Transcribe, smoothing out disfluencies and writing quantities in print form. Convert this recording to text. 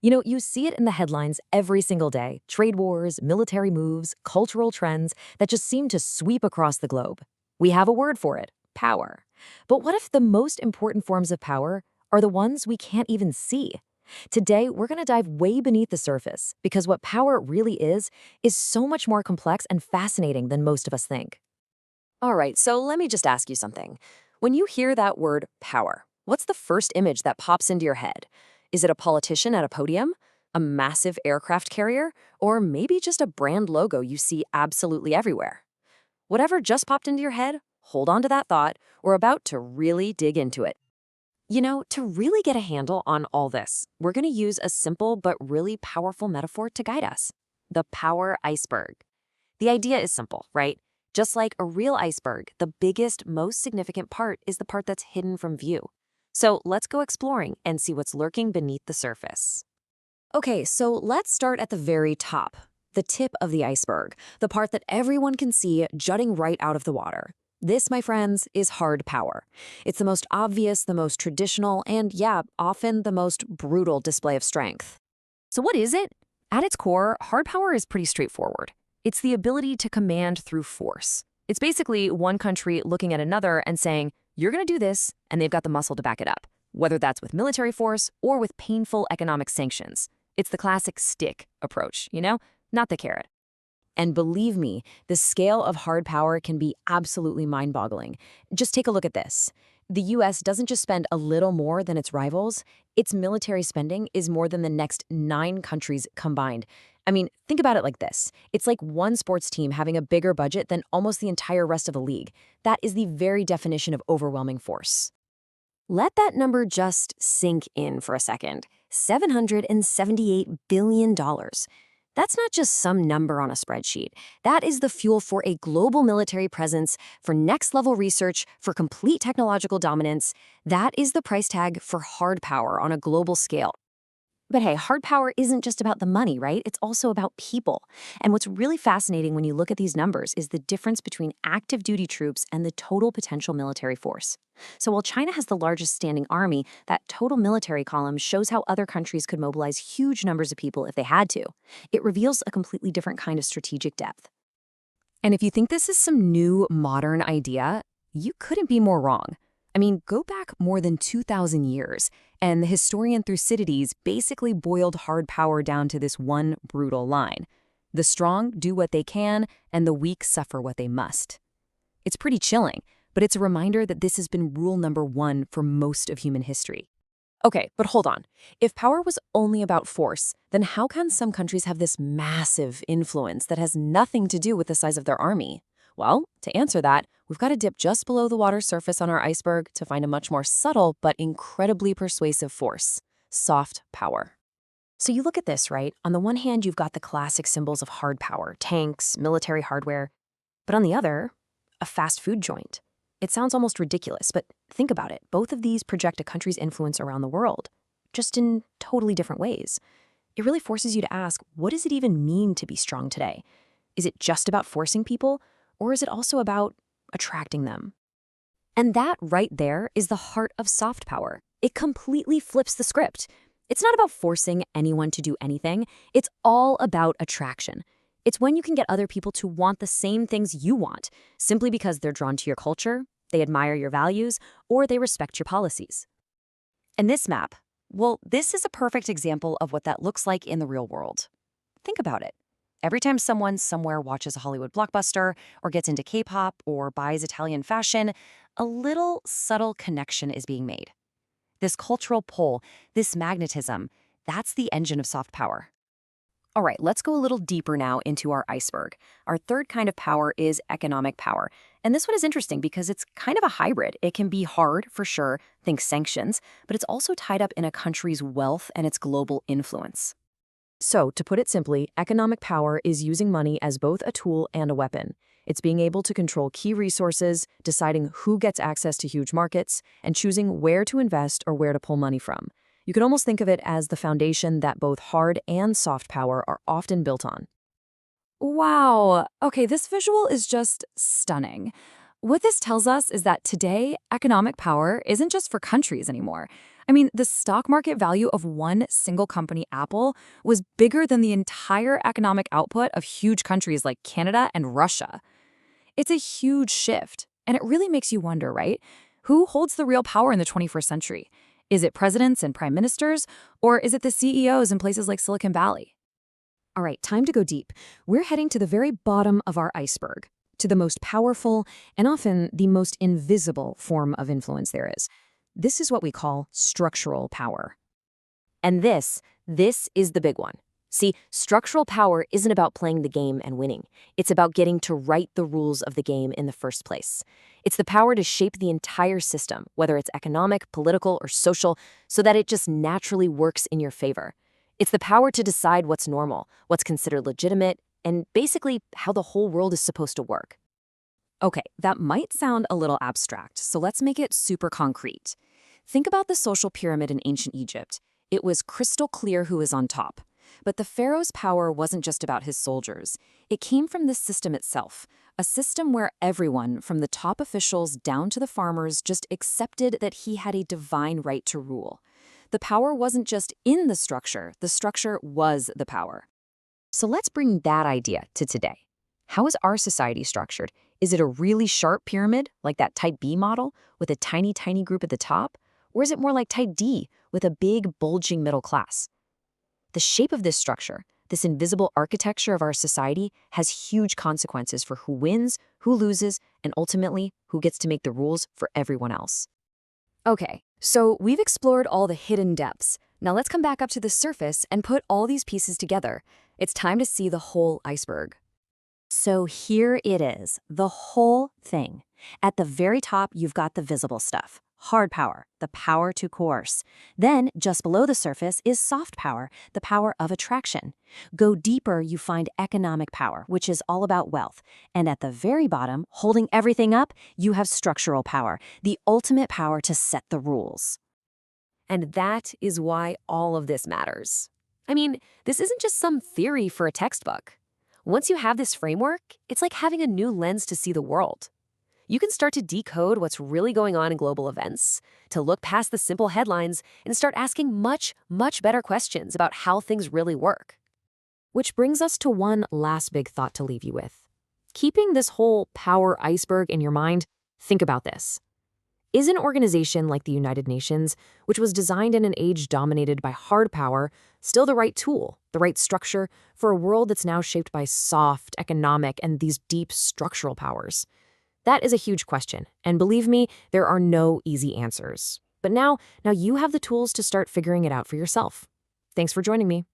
You see it in the headlines every single day: trade wars, military moves, cultural trends that just seem to sweep across the globe. We have a word for it: power. But what if the most important forms of power are the ones we can't even see? Today, we're going to dive way beneath the surface because what power really is so much more complex and fascinating than most of us think. All right, so let me just ask you something. When you hear that word power, what's the first image that pops into your head? Is it a politician at a podium? A massive aircraft carrier? Or maybe just a brand logo you see absolutely everywhere? Whatever just popped into your head, hold on to that thought. We're about to really dig into it. To really get a handle on all this, we're going to use a simple but really powerful metaphor to guide us: the power iceberg. The idea is simple, right? Just like a real iceberg, the biggest, most significant part is the part that's hidden from view. So let's go exploring and see what's lurking beneath the surface. Okay, so let's start at the very top, the tip of the iceberg, the part that everyone can see jutting right out of the water. This, my friends, is hard power. It's the most obvious, the most traditional, and yeah, often the most brutal display of strength. So what is it? At its core, hard power is pretty straightforward. It's the ability to command through force. It's basically one country looking at another and saying, "You're going to do this," and they've got the muscle to back it up, whether that's with military force or with painful economic sanctions. It's the classic stick approach, not the carrot. And believe me, the scale of hard power can be absolutely mind-boggling. Just take a look at this. The US doesn't just spend a little more than its rivals, its military spending is more than the next 9 countries combined. I mean, think about it like this. It's like one sports team having a bigger budget than almost the entire rest of the league. That is the very definition of overwhelming force. Let that number just sink in for a second. $778 billion. That's not just some number on a spreadsheet. That is the fuel for a global military presence, for next-level research, for complete technological dominance. That is the price tag for hard power on a global scale. But hey, hard power isn't just about the money, right? It's also about people. And what's really fascinating when you look at these numbers is the difference between active duty troops and the total potential military force. So while China has the largest standing army, that total military column shows how other countries could mobilize huge numbers of people if they had to. It reveals a completely different kind of strategic depth. And if you think this is some new, modern idea, you couldn't be more wrong. I mean, go back more than 2,000 years, and the historian Thucydides basically boiled hard power down to this one brutal line: the strong do what they can, and the weak suffer what they must. It's pretty chilling, but it's a reminder that this has been rule number one for most of human history. Okay, but hold on. If power was only about force, then how can some countries have this massive influence that has nothing to do with the size of their army? Well, to answer that, we've got to dip just below the water surface on our iceberg to find a much more subtle but incredibly persuasive force: soft power. So you look at this, right? On the one hand, you've got the classic symbols of hard power: tanks, military hardware. But on the other, a fast food joint. It sounds almost ridiculous, but think about it. Both of these project a country's influence around the world, just in totally different ways. It really forces you to ask, what does it even mean to be strong today? Is it just about forcing people, or is it also about attracting them? And that right there is the heart of soft power. It completely flips the script. It's not about forcing anyone to do anything. It's all about attraction. It's when you can get other people to want the same things you want, simply because they're drawn to your culture, they admire your values, or they respect your policies. And this map, well, this is a perfect example of what that looks like in the real world. Think about it. Every time someone somewhere watches a Hollywood blockbuster, or gets into K-pop, or buys Italian fashion, a little subtle connection is being made. This cultural pull, this magnetism, that's the engine of soft power. All right, let's go a little deeper now into our iceberg. Our third kind of power is economic power. And this one is interesting because it's kind of a hybrid. It can be hard, for sure, think sanctions, but it's also tied up in a country's wealth and its global influence. So, to put it simply, economic power is using money as both a tool and a weapon. It's being able to control key resources, deciding who gets access to huge markets, and choosing where to invest or where to pull money from. You can almost think of it as the foundation that both hard and soft power are often built on. Wow. Okay, this visual is just stunning. What this tells us is that today, economic power isn't just for countries anymore. I mean, the stock market value of one single company, Apple, was bigger than the entire economic output of huge countries like Canada and Russia. It's a huge shift, and it really makes you wonder, right? Who holds the real power in the 21st century? Is it presidents and prime ministers, or is it the CEOs in places like Silicon Valley? All right, time to go deep. We're heading to the very bottom of our iceberg, to the most powerful and often the most invisible form of influence there is. This is what we call structural power. And this is the big one. See, structural power isn't about playing the game and winning. It's about getting to write the rules of the game in the first place. It's the power to shape the entire system, whether it's economic, political, or social, so that it just naturally works in your favor. It's the power to decide what's normal, what's considered legitimate, and basically how the whole world is supposed to work. Okay, that might sound a little abstract, so let's make it super concrete. Think about the social pyramid in ancient Egypt. It was crystal clear who was on top. But the pharaoh's power wasn't just about his soldiers. It came from the system itself, a system where everyone, from the top officials down to the farmers, just accepted that he had a divine right to rule. The power wasn't just in the structure was the power. So let's bring that idea to today. How is our society structured? Is it a really sharp pyramid, like that type B model, with a tiny group at the top? Or is it more like type D, with a big, bulging middle class? The shape of this structure, this invisible architecture of our society, has huge consequences for who wins, who loses, and ultimately, who gets to make the rules for everyone else. Okay, so we've explored all the hidden depths. Now let's come back up to the surface and put all these pieces together. It's time to see the whole iceberg. So here it is, the whole thing. At the very top, you've got the visible stuff. Hard power, the power to coerce. Then, just below the surface is soft power, the power of attraction. Go deeper, you find economic power, which is all about wealth. And at the very bottom, holding everything up, you have structural power, the ultimate power to set the rules. And that is why all of this matters. I mean, this isn't just some theory for a textbook. Once you have this framework, it's like having a new lens to see the world. You can start to decode what's really going on in global events, to look past the simple headlines and start asking much better questions about how things really work. Which brings us to one last big thought to leave you with. Keeping this whole power iceberg in your mind, think about this. Is an organization like the United Nations, which was designed in an age dominated by hard power, still the right tool, the right structure for a world that's now shaped by soft, economic, and these deep structural powers? That is a huge question, and believe me, there are no easy answers. But now you have the tools to start figuring it out for yourself. Thanks for joining me.